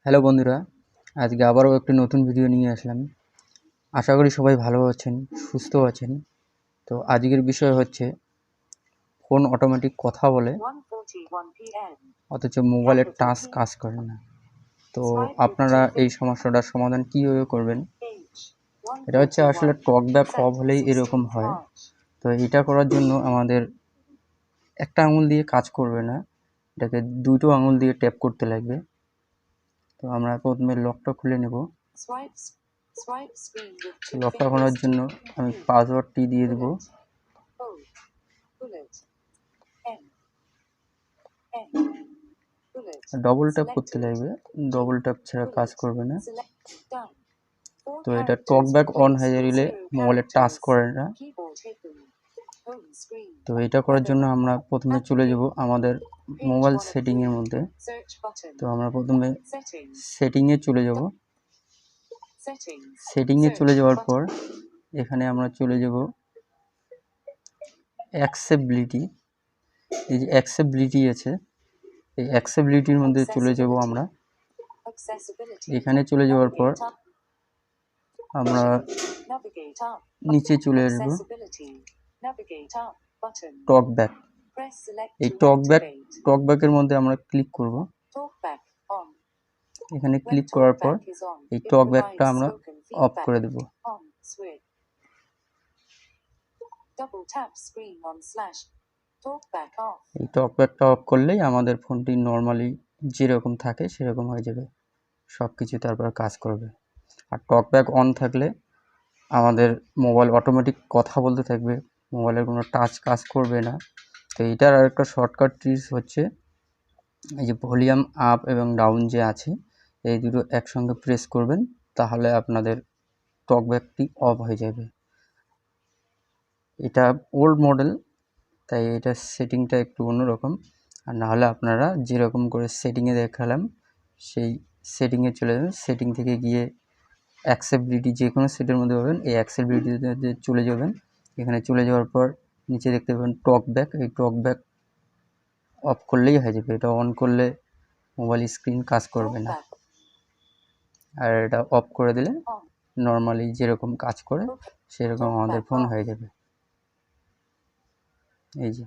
Hello বন্ধুরা, আজকে আবারও একটি নতুন ভিডিও নিয়ে আসলাম। আশা করি সবাই ভালো আছেন, সুস্থ আছেন। তো আজকের বিষয় হচ্ছে ফোন অটোমেটিক কথা বলে অথচ মোবাইলের টাচ কাজ করে না। তো আপনারা এই সমস্যাটার সমাধান কীভাবে করবেন? এটা হচ্ছে আসলে টকব্যাক অফ হলেই এরকম হয়। তো এটা করার জন্য আমাদের একটা আঙুল দিয়ে কাজ করবে না, এটাকে দুটো আঙুল দিয়ে ট্যাপ করতে লাগবে। তো আমরা প্রথমে লকটা খুলে নেব। লকটা খোলার জন্য আমি পাসওয়ার্ডটি দিয়ে দেব। ডবল ট্যাপ করতে লাগবে, ডবল ট্যাপ ছাড়া কাজ করবে না। তো এটা টকব্যাক অন হয়ে গেলে মোবাইলে টাচ করে না। তো এটা করার জন্য আমরা প্রথমে চলে যাব আমাদের মোবাইল সেটিংয়ের মধ্যে। তো আমরা প্রথমে সেটিংয়ে চলে যাব। সেটিংয়ে চলে যাওয়ার পর এখানে আমরা চলে যাব অ্যাক্সেসিবিলিটি। এই যে অ্যাক্সেসিবিলিটি আছে, এই অ্যাক্সেসিবিলিটির মধ্যে চলে যাব আমরা। এখানে চলে যাওয়ার পর আমরা নিচে চলে আসব টকব্যাক। এই টকব্যাকের মধ্যে আমরা ক্লিক করব। এখানে ক্লিক করার পর এই টকব্যাকটা আমরা অফ করে দেব। এই টকব্যাকটা অফ করলেই আমাদের ফোনটি নর্মালি যেরকম থাকে সেরকম হয়ে যাবে, সব কিছু তারপর কাজ করবে। আর টকব্যাক অন থাকলে আমাদের মোবাইল অটোমেটিক কথা বলতে থাকবে, মোবাইলের কোনো টাচ কাজ করবে না। তো এটার আরেকটা শর্টকাট ট্রিক্স হচ্ছে এই যে ভলিউম আপ এবং ডাউন যে আছে, এই দুটো একসঙ্গে প্রেস করবেন, তাহলে আপনাদের টকব্যাকটি অফ হয়ে যাবে। এটা ওল্ড মডেল, তাই এটা সেটিংটা একটু অন্যরকম। আর নাহলে আপনারা যেরকম করে সেটিংয়ে দেখালাম সেই সেটিংয়ে চলে যাবেন। সেটিং থেকে গিয়ে অ্যাক্সেসিবিলিটি যে কোনো সেটের মধ্যে পাবেন, এই অ্যাক্সেসিবিলিটিতে চলে যাবেন। এখানে চলে যাওয়ার পর নিচে দেখতে পাবেন টকব্যাক, এই টকব্যাক অফ করলেই হয়ে যাবে। এটা অন করলে মোবাইল স্ক্রিন কাজ করবে না, আর এটা অফ করে দিলে নর্মালি যেরকম কাজ করে সেরকম আমাদের ফোন হয়ে যাবে। এই যে